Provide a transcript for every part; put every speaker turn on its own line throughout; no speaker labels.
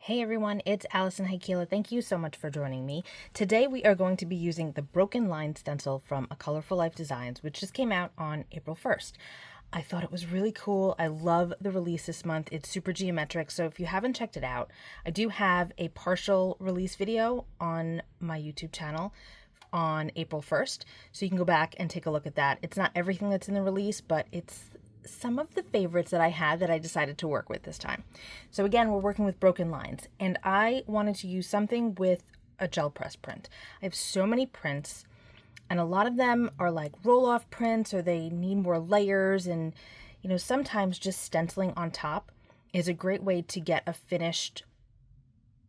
Hey everyone, it's Alison Heikkila. Thank you so much for joining me. Today we are going to be using the Broken Lines Stencil from A Colorful Life Designs, which just came out on April 1st. I thought it was really cool. I love the release this month. It's super geometric, so if you haven't checked it out, I do have a partial release video on my YouTube channel on April 1st, so you can go back and take a look at that. It's not everything that's in the release, but it's some of the favorites that I had that I decided to work with this time. So again, we're working with Broken Lines, and I wanted to use something with a gel press print. I have so many prints, and a lot of them are like roll-off prints, or they need more layers, and sometimes just stenciling on top is a great way to get a finished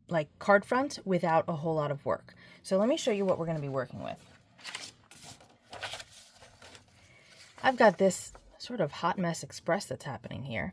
like card front without a whole lot of work. So let me show you what we're going to be working with. I've got this sort of hot mess express that's happening here.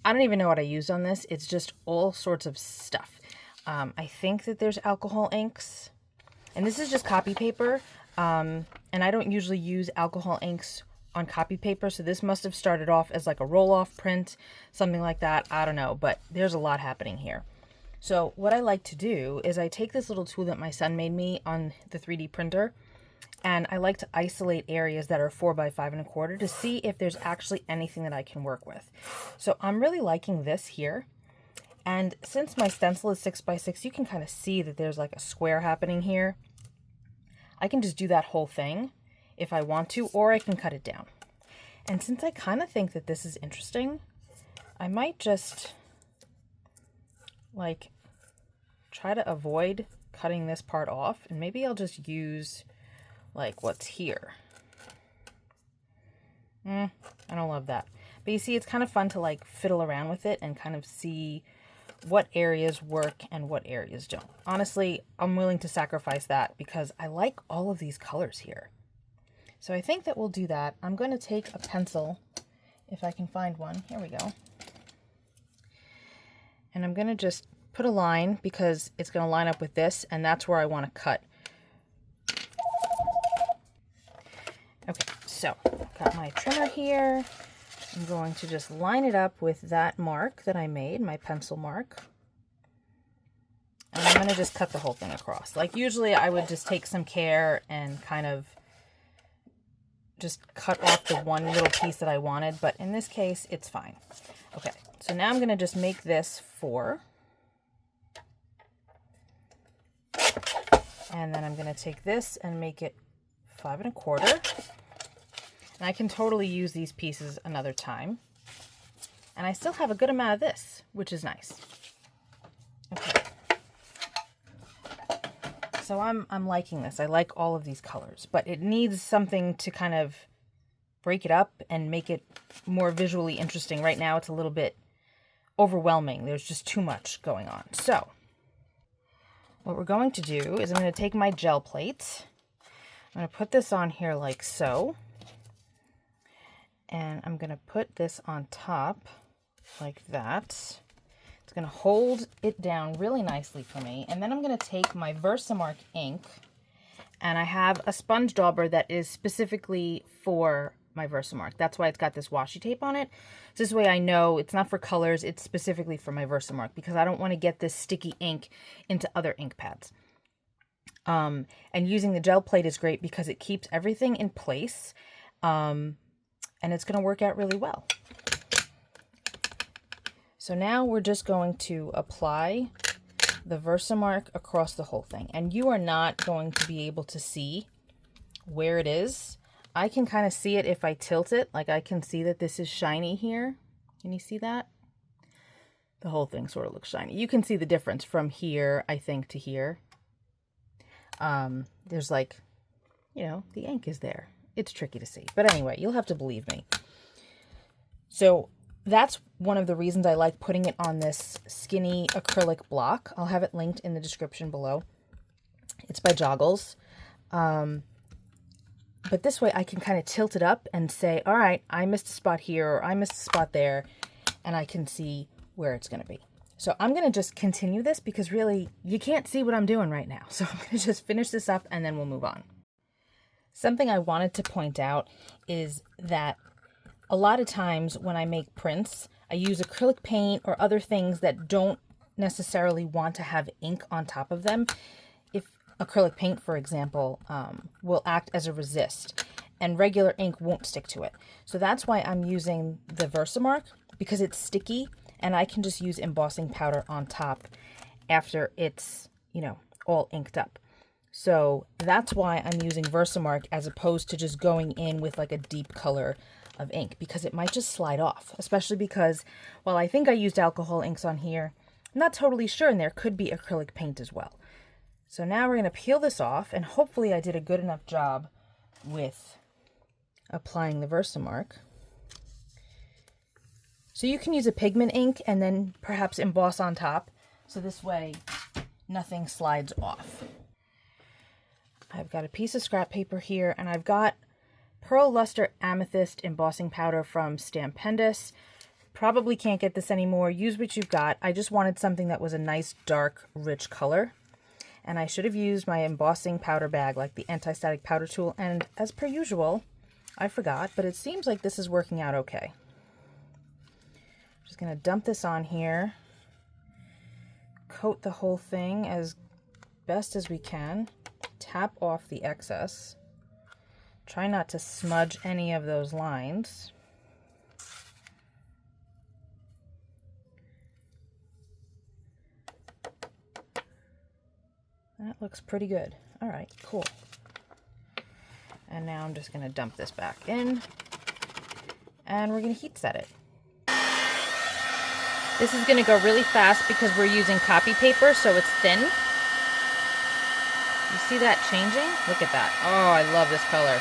I don't even know what I used on this. It's just all sorts of stuff. I think that there's alcohol inks, and this is just copy paper. And I don't usually use alcohol inks on copy paper, so this must have started off as like a roll-off print, something like that. I don't know, but there's a lot happening here. So what I like to do is I take this little tool that my son made me on the 3D printer, and I like to isolate areas that are 4 by 5 1/4 to see if there's actually anything that I can work with. So I'm really liking this here. And since my stencil is 6 by 6, you can kind of see that there's like a square happening here. I can just do that whole thing if I want to, or I can cut it down. And since I kind of think that this is interesting, I might just like try to avoid cutting this part off, and maybe I'll just use like what's here. I don't love that. But you see, it's kind of fun to like fiddle around with it and kind of see what areas work and what areas don't. Honestly, I'm willing to sacrifice that because I like all of these colors here. So I think that we'll do that. I'm going to take a pencil, if I can find one. Here we go. And I'm going to just put a line because it's going to line up with this, and that's where I want to cut. Okay, so I've got my trimmer here. I'm going to just line it up with that mark that I made, my pencil mark. And I'm going to just cut the whole thing across. Like usually I would just take some care and kind of just cut off the one little piece that I wanted, but in this case, it's fine. Okay, so now I'm going to just make this 4. And then I'm going to take this and make it 5 1/4. And I can totally use these pieces another time. And I still have a good amount of this, which is nice. Okay. So I'm liking this. I like all of these colors, but it needs something to kind of break it up and make it more visually interesting. Right now it's a little bit overwhelming. There's just too much going on. So what we're going to do is I'm going to take my gel plate. I'm going to put this on here like so. And I'm going to put this on top like that. It's going to hold it down really nicely for me. And then I'm going to take my VersaMark ink, and I have a sponge dauber that is specifically for my VersaMark. That's why it's got this washi tape on it. So this way I know it's not for colors, it's specifically for my VersaMark, because I don't want to get this sticky ink into other ink pads. And using the gel plate is great because it keeps everything in place. And it's going to work out really well. So now we're just going to apply the VersaMark across the whole thing. And you are not going to be able to see where it is. I can kind of see it if I tilt it. Like I can see that this is shiny here. Can you see that? The whole thing sort of looks shiny. You can see the difference from here, I think, to here. There's like, the ink is there. It's tricky to see. But anyway, you'll have to believe me. So that's one of the reasons I like putting it on this skinny acrylic block. I'll have it linked in the description below. It's by Joggles. But this way I can kind of tilt it up and say, all right, I missed a spot here, or I missed a spot there, and I can see where it's going to be. So I'm going to just continue this because really you can't see what I'm doing right now. So I'm going to just finish this up and then we'll move on. Something I wanted to point out is that a lot of times when I make prints, I use acrylic paint or other things that don't necessarily want to have ink on top of them. If acrylic paint, for example, will act as a resist, and regular ink won't stick to it. So that's why I'm using the VersaMark, because it's sticky and I can just use embossing powder on top after it's, you know, all inked up. So that's why I'm using VersaMark as opposed to just going in with like a deep color of ink, because it might just slide off, especially because, well, I think I used alcohol inks on here. I'm not totally sure, and there could be acrylic paint as well. So now we're going to peel this off, and hopefully I did a good enough job with applying the VersaMark. So you can use a pigment ink and then perhaps emboss on top, so this way nothing slides off. I've got a piece of scrap paper here, and I've got PearLustre Amethyst embossing powder from Stampendous. Probably can't get this anymore. Use what you've got. I just wanted something that was a nice, dark, rich color. And I should have used my embossing powder bag, like the anti-static powder tool. And as per usual, I forgot, but it seems like this is working out okay. I'm just going to dump this on here. Coat the whole thing as best as we can. Tap off the excess. Try not to smudge any of those lines. That looks pretty good. All right, cool. And now I'm just going to dump this back in, and we're going to heat set it. This is going to go really fast because we're using copy paper, so it's thin. You see that changing? Look at that. Oh, I love this color.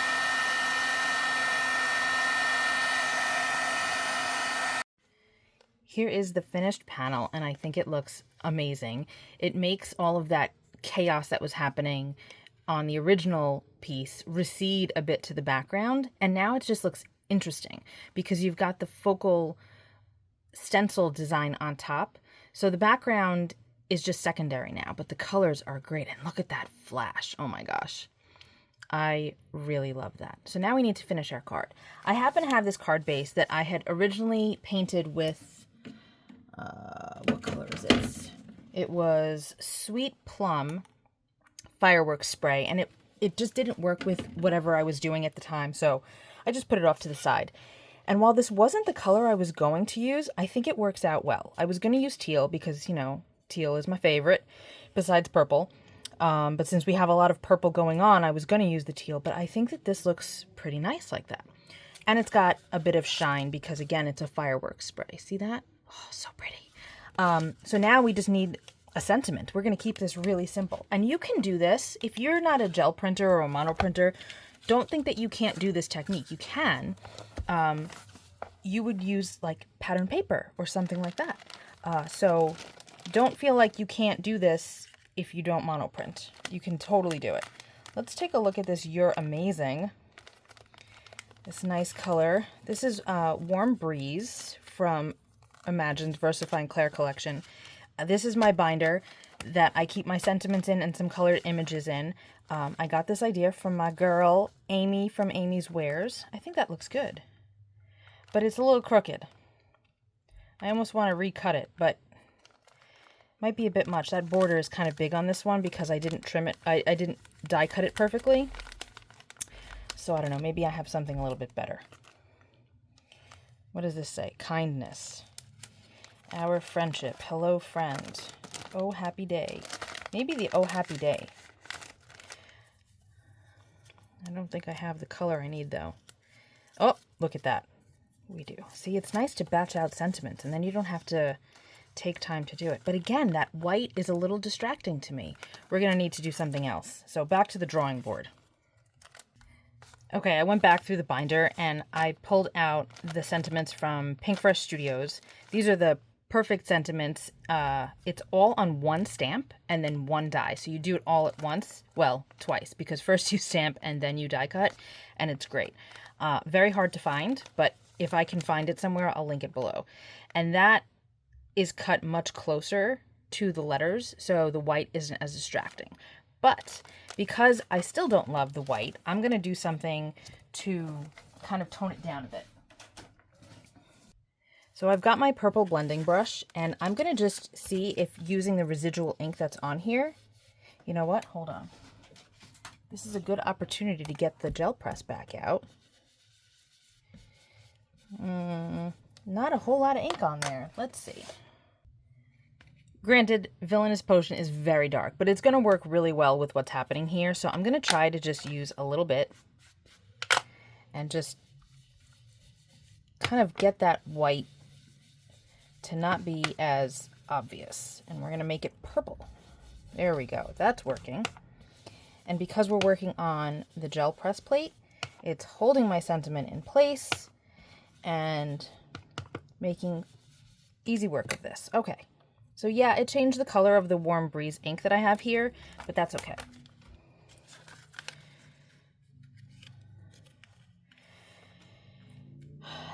Here is the finished panel, and I think it looks amazing. It makes all of that chaos that was happening on the original piece recede a bit to the background, and now it just looks interesting because you've got the focal stencil design on top. So the background is just secondary now, but the colors are great. And look at that flash. Oh my gosh. I really love that. So now we need to finish our card. I happen to have this card base that I had originally painted with, what color is this? It was Sweet Plum fireworks spray, and it just didn't work with whatever I was doing at the time, so I just put it off to the side. And while this wasn't the color I was going to use, I think it works out well. I was going to use teal because, you know, teal is my favorite besides purple. But since we have a lot of purple going on, I was going to use the teal, but I think that this looks pretty nice like that. And it's got a bit of shine because, again, it's a fireworks spray. See that? Oh, so pretty. So now we just need a sentiment. We're going to keep this really simple. And you can do this. If you're not a gel printer or a mono printer, don't think that you can't do this technique. You can. You would use like pattern paper or something like that. So don't feel like you can't do this if you don't monoprint. You can totally do it. Let's take a look at this You're Amazing. This nice color. This is Warm Breeze from Imagine's VersaFine Clair collection. This is my binder that I keep my sentiments in and some colored images in. I got this idea from my girl, Amy from Amy's Wares. I think that looks good. But it's a little crooked. I almost want to recut it, but might be a bit much. That border is kind of big on this one because I didn't trim it. I didn't die cut it perfectly. So I don't know. Maybe I have something a little bit better. What does this say? Kindness. Our friendship. Hello, friend. Oh, happy day. Maybe the oh, happy day. I don't think I have the color I need, though. Oh, look at that. We do. See, it's nice to batch out sentiments, and then you don't have to take time to do it. But again, that white is a little distracting to me. We're going to need to do something else. So back to the drawing board. Okay, I went back through the binder, and I pulled out the sentiments from Pinkfresh Studios. These are the perfect sentiments. It's all on one stamp and then one die. So you do it all at once. Well, twice, because first you stamp and then you die cut, and it's great. Very hard to find, but if I can find it somewhere, I'll link it below. And that is cut much closer to the letters, so the white isn't as distracting. But because I still don't love the white, I'm going to do something to kind of tone it down a bit. So I've got my purple blending brush, and I'm going to just see if using the residual ink that's on here, you know what, hold on. This is a good opportunity to get the gel press back out. Not a whole lot of ink on there. Let's see. Granted, Villainous Potion is very dark, but it's going to work really well with what's happening here. So I'm going to try to just use a little bit and just kind of get that white to not be as obvious. And we're going to make it purple. There we go. That's working. And because we're working on the gel press plate, it's holding my sentiment in place and making easy work of this. Okay. So yeah, it changed the color of the Warm Breeze ink that I have here, but that's okay.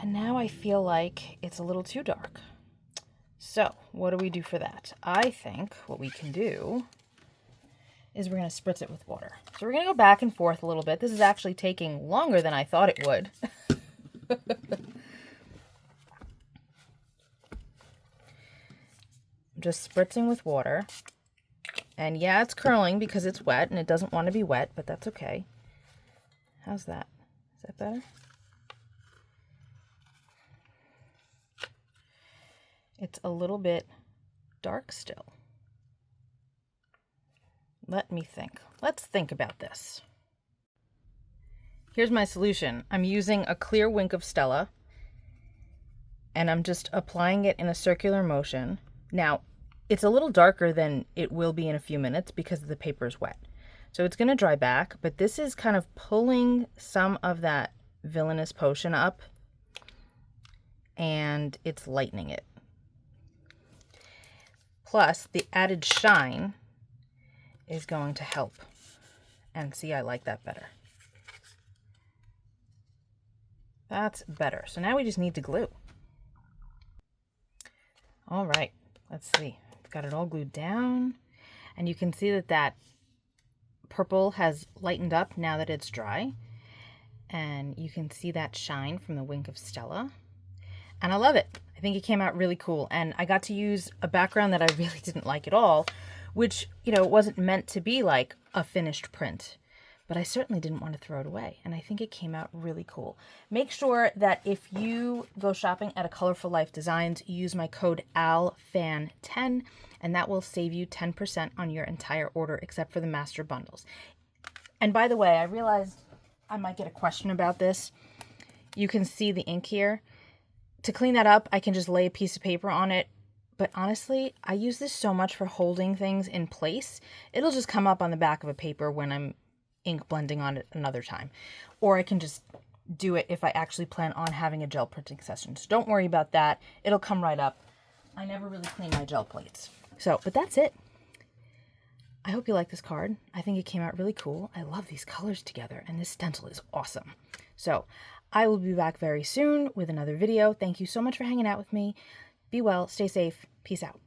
And now I feel like it's a little too dark. So what do we do for that? I think what we can do is we're going to spritz it with water. So we're going to go back and forth a little bit. This is actually taking longer than I thought it would. I'm just spritzing with water. And yeah, it's curling because it's wet and it doesn't want to be wet, but that's okay. How's that? Is that better? It's a little bit dark still. Let me think. Let's think about this. Here's my solution. I'm using a clear Wink of Stella, and I'm just applying it in a circular motion. Now, it's a little darker than it will be in a few minutes because the paper is wet. So it's going to dry back, but this is kind of pulling some of that Villainous Potion up, and it's lightening it. Plus, the added shine is going to help. And see, I like that better. That's better. So now we just need to glue. All right, let's see. I've got it all glued down. And you can see that that purple has lightened up now that it's dry. And you can see that shine from the Wink of Stella. And I love it. I think it came out really cool. And I got to use a background that I really didn't like at all, which, you know, wasn't meant to be like a finished print. But I certainly didn't want to throw it away. And I think it came out really cool. Make sure that if you go shopping at A Colorful Life Designs, you use my code ALFAN10, and that will save you 10% on your entire order except for the master bundles. And by the way, I realized I might get a question about this. You can see the ink here. To clean that up, I can just lay a piece of paper on it. But honestly, I use this so much for holding things in place. It'll just come up on the back of a paper when I'm ink blending on it another time. Or I can just do it if I actually plan on having a gel printing session. So don't worry about that. It'll come right up. I never really clean my gel plates. So, but that's it. I hope you like this card. I think it came out really cool. I love these colors together, and this stencil is awesome. So I will be back very soon with another video. Thank you so much for hanging out with me. Be well, stay safe. Peace out.